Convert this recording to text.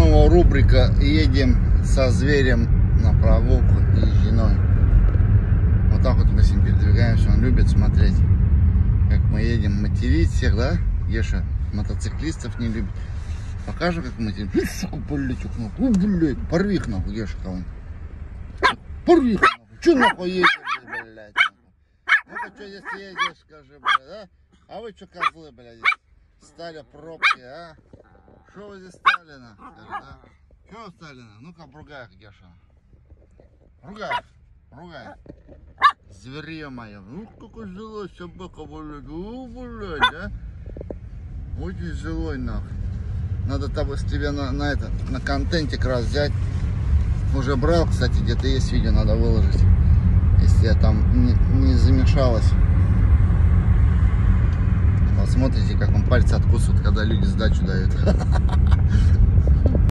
снова рубрика «Едем со зверем на прогулку и с женой». Вот так вот мы с ним передвигаемся. Он любит смотреть, как мы едем, материть всех, да? Еша мотоциклистов не любит. Покажу, как мы тебе. Блядь, порви их нахуй, Еша кого-нибудь. Порви их нахуй. Че нахуй едешь, блядь? Ну-ка, что здесь едешь, скажи, блядь, да? А вы что, козлы, блядь, здесь стали пробки, а? Что вы здесь стали, нахуй, да? Что вы стали, нахуй? Ну-ка, обругай их, Еша. Ругай. Зверье мое. Ну, какой злой собака, блядь. О, блядь, да? Очень злой, нахуй. Надо тебе на контентик раз взять. Уже брал, кстати, где-то есть видео, надо выложить. Если я там не замешалась. Вот смотрите, как он пальцы откусывает, когда люди сдачу дают.